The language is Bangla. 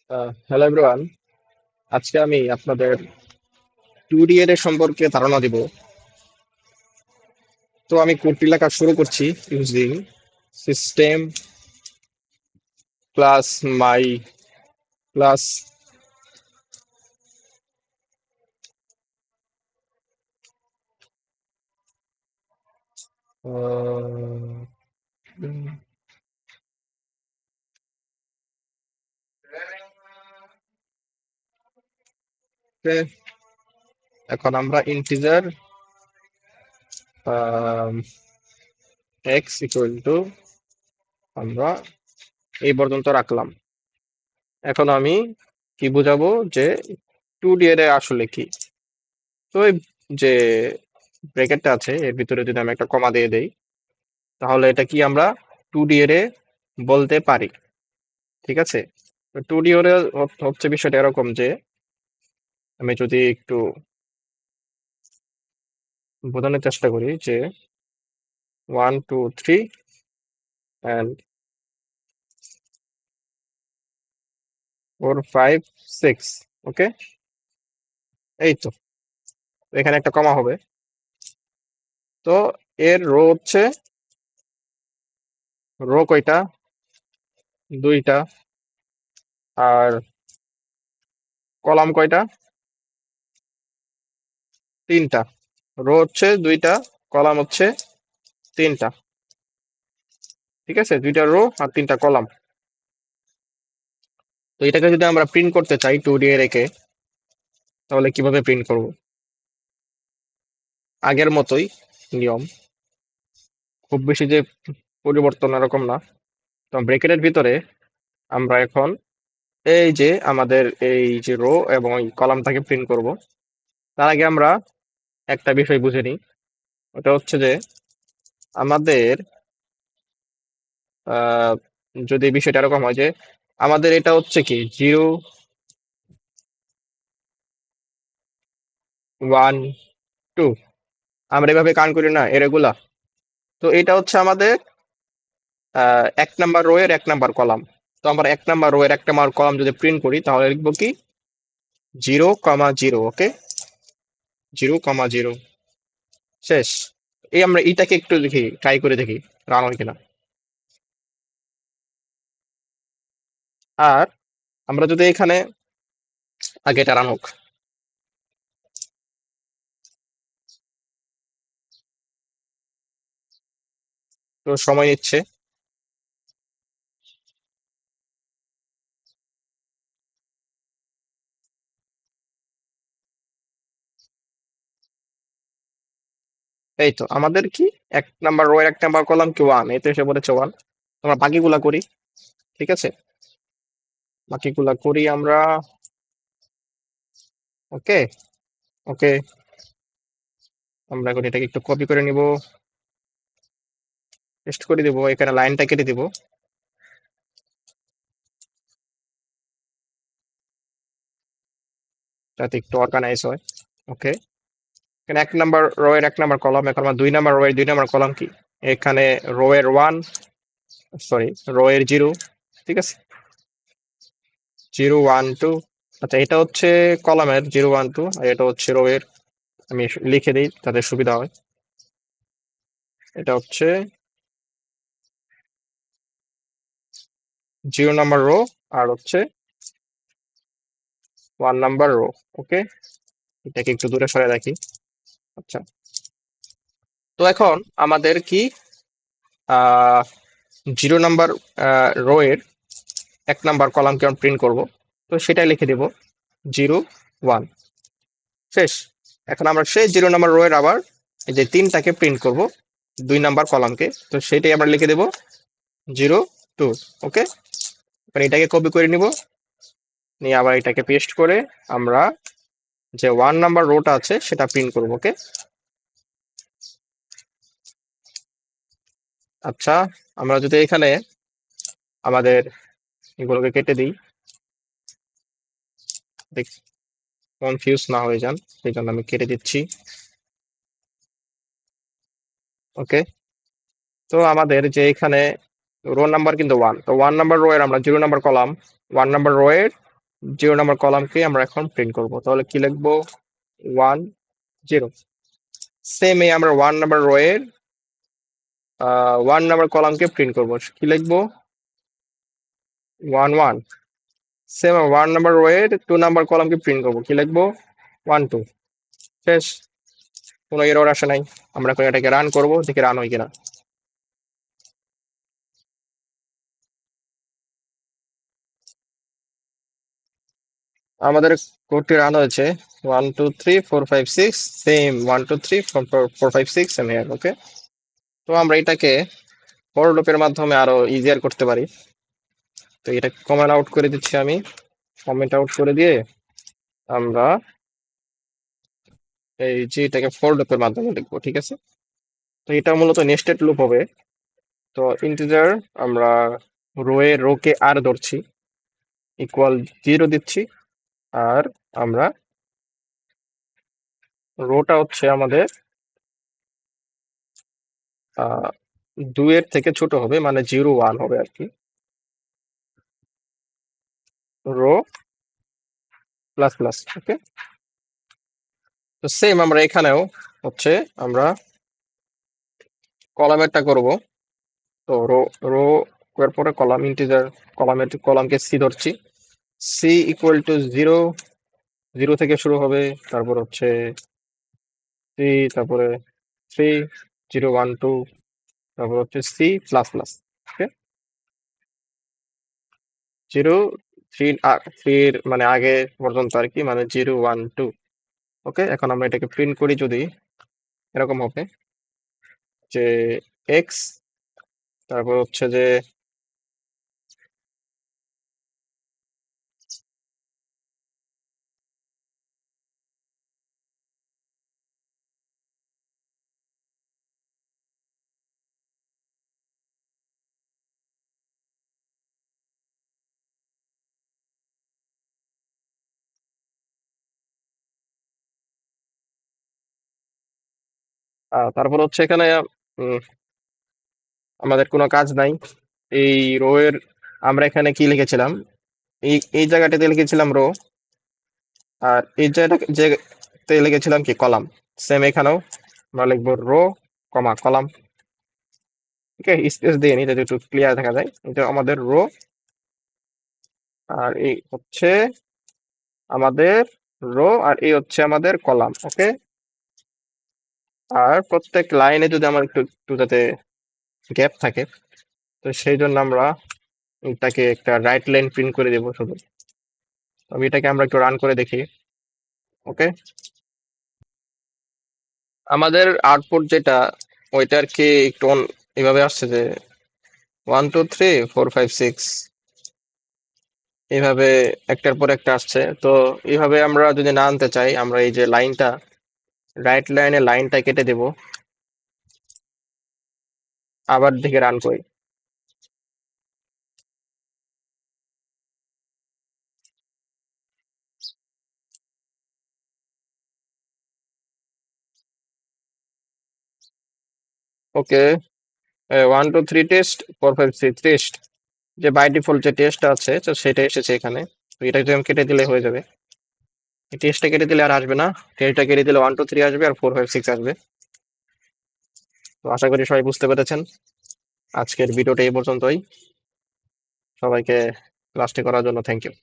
Hello everyone. আজকে আমি আপনাদের 2D এর সম্পর্কে ধারণা দিব। তো আমি কোডটি লেখা শুরু করছি ইউজিং সিস্টেম প্লাস মাই প্লাস এখন আমরা ইন্টিজার এক্স ইকুয়াল টু আমরা এই পর্যন্ত রাখলাম। এখন আমি কি বুঝাবো যে 2D এর আসলে কি। তো এই যে ব্র্যাকেটটা আছে এর ভিতরে যদি আমি একটা কমা দিয়ে দেই, তাহলে এটা কি আমরা 2D এর বলতে পারি। ঠিক আছে? তো 2D এর হচ্ছে বিষয়টা এরকম যে আমি যদি একটু বোঝানোর চেষ্টা করি যে 1 2 3 and 4 5 6। ওকে, এই তো এখানে একটা কমা হবে। তো এর রো হচ্ছে রো কয়টা? দুইটা। আর কলাম কয়টা? তিনটা। রো হচ্ছে দুইটা, কলাম হচ্ছে তিনটা। ঠিক আছে, দুইটা রো আর তিনটা কলাম। তো এটাকে যদি আমরা প্রিন্ট করতে চাই 2D এ রেখে, তাহলে কিভাবে প্রিন্ট করব? আগের মতোই নিয়ম, খুব বেশি যে পরিবর্তন এরকম না। তো ব্রেকেটের ভিতরে আমরা এখন এই যে আমাদের এই যে রো এবং এই কলামটাকে প্রিন্ট করব। তার আগে আমরা একটা বিষয় বুঝে নিই। ওটা হচ্ছে যে আমাদের আহ, যদি বিষয়টা এরকম হয় যে আমাদের এটা হচ্ছে কি 0 1 2, আমরা এভাবে কাউন্ট করি না এগুলা। তো এটা হচ্ছে আমাদের 1 নাম্বার রো এর 1 নাম্বার কলাম। তো আমরা 1 নাম্বার রো এর 1 নাম্বার কলাম যদি প্রিন্ট করি তাহলে লিখবো কি 0 0। ওকে, 0 0 শেষ। এই আমরা এটাকে একটু দেখি, ট্রাই করে দেখি রান হয় কিনা। আর আমরা যদি এখানে আগে এটা রান হোক, তো সময় নিচ্ছে। এই তো আমাদের কি 1 নাম্বার রো এর 1 নাম্বার কলাম কি 1, এই তো এসে পড়েছে 1। আমরা বাকিগুলা করি। ঠিক আছে, বাকিগুলা করি আমরা। ওকে, ওকে, আমরা এখন এটাকে একটু কপি করে নিব, পেস্ট করে দিব, এখানে লাইনটা কেটে দিব যাতে একটু অর্গানাইজ হয়। ওকে, এখানে 1 নাম্বার রো এর 1 নাম্বার কলাম। এখন আমার 2 নাম্বার রো এর 2 নাম্বার কলাম কি? এখানে রো এর 1, সরি, রো এর 0। ঠিক আছে, 0 1 2। আচ্ছা, এটা হচ্ছে কলামের 0 1 2, আর এটা হচ্ছে রো এর। আমি লিখে দিই তাদের সুবিধা হয়। এটা হচ্ছে 0 নাম্বার রো আর হচ্ছে 1 নাম্বার রো। ওকে, এটাকে একটু দূরে সরে রাখি। আচ্ছা, তো এখন আমাদের কি 0 নাম্বার রো এর 1 নাম্বার কলামকে আমরা প্রিন্ট করব। তো সেটাই লিখে দেব 0 1। শেষ। এখন আমরা সেই 0 নাম্বার রো এর আবার এই যে তিনটাকে প্রিন্ট করব, 2 নাম্বার কলামকে। তো সেটাই আমরা লিখে দেব 0 2। ওকে, এবার এটাকে কপি করে নিব, নিয়ে আবার এটাকে পেস্ট করে আমরা যে 1 নাম্বার রোটা আছে সেটা প্রিন্ট করব। ওকে, আচ্ছা, আমরা যদি এখানে আমাদের এগুলোকে কেটে দিই, কনফিউজ না হয়ে যান, সেই জন্য আমি কেটে দিচ্ছি। ওকে, তো আমাদের যে এখানে রো নাম্বার কিন্তু 1, তো 1 নাম্বার রো এর আমরা 0 নাম্বার কলাম, 1 নাম্বার রো এর নাম্বার কলামকে আমরা এখন প্রিন্ট করব। তাহলে কি লিখবো? 1 0। সেম এই আমরা 1 নাম্বার রো এর 1 নাম্বার কলামকে প্রিন্ট করব। কি লিখবো? 1 1। সেম 1 নাম্বার রো এর 2 নাম্বার কলামকে প্রিন্ট করব। কি লিখবো? 1 2। শেষ। কোনো এরর আসে নাই। আমরা এখন এটাকে রান করব, দেখি রান হয় কিনা। আমাদের কোডটি রান হয়েছে। 1 2 3 4 5 6 সেম 1 2 3 4 4 5 6 সেম হিয়ার। ওকে, তো আমরা এটাকে ফর লুপের মাধ্যমে আরো ইজিয়ার করতে পারি। তো এটা কমেন্ট আউট করে দিচ্ছি আমি। কমেন্ট আউট করে দিয়ে আমরা এই যে এটাকে ফর লুপের মাধ্যমে লিখবো। ঠিক আছে, তো এটা মূলত নেস্টেড লুপ হবে। তো ইন্টিজার আমরা রোকে আর ধরছি, ইকুয়াল 0 দিচ্ছি। আর আমরা রোটা হচ্ছে আমাদের 2 এর থেকে ছোট হবে, মানে 0 1 হবে আর কি। Rho plus plus. ওকে, তো সেম আমরা এখানেও হচ্ছে আমরা কলামেরটা করব। তো রো এর পরে কলাম, ইন্টিজার কলামকে সি ধরছি। সি ইকুয়াল টু 0, 0 থেকে শুরু হবে। তারপর হচ্ছে 3, তারপরে 3 0 1 2, তারপর হচ্ছে সি প্লাস প্লাস। ওকে, 0 3 3 মানে আগে পর্যন্ত আর কি, মানে 0 1 2। ওকে, এখন আমরা এটাকে প্রিন্ট করি, যদি এরকম হবে যে এক্স, তারপর হচ্ছে যে তারপর হচ্ছে এখানে উম, আমাদের কোনো কাজ নাই। এই রো এর আমরা এখানে কি লিখেছিলাম, এই জায়গাটাতে লিখেছিলাম রো, আর এই জায়গাটাতে লিখেছিলাম কি কলাম। সেম এখানেও আমরা লিখবো রো কমা কলাম। ঠিক আছে, স্পেস দিয়ে নি যাতে একটু ক্লিয়ার দেখা যায়। এটা আমাদের রো, আর এই হচ্ছে আমাদের রো, আর এই হচ্ছে আমাদের কলাম। ওকে, আর প্রত্যেক লাইনে যদি আমার একটু একটু যাতে গ্যাপ থাকে, তো সেই জন্য আমরা এটাকে একটা রাইট লাইন প্রিন্ট করে দেবো শুধু। আমি এটাকে আমরা একটু রান করে দেখি। ওকে, আমাদের আউটপুট যেটা, ওইটার কি একটু এভাবে আসছে যে 1 2 3 4 5 6 এইভাবে একটার পর একটা আসছে। তো এইভাবে আমরা যদি না আনতে চাই, আমরা এই যে লাইনটা, রাইট লাইনে লাইনটা কেটে দেব, আবার দিকে রান করি। ওকে, 1 2 3 টেস্ট, 4 5 6 টেস্ট, যে বাই ডিফল্ট যে টেস্ট আছে তো সেটা এসেছে এখানে। তো এটা যদি আমি কেটে দিলে হয়ে যাবে। এই টেস্টটা কেটে দিলে আর আসবে না। টেস্টটা কেটে দিলে 1 2 3 আসবে, আর 4 5 6 আসবে। তো আশা করি সবাই বুঝতে পেরেছেন। আজকের ভিডিওটা এই পর্যন্তই। সবাইকে ক্লাসটি করার জন্য থ্যাংক ইউ।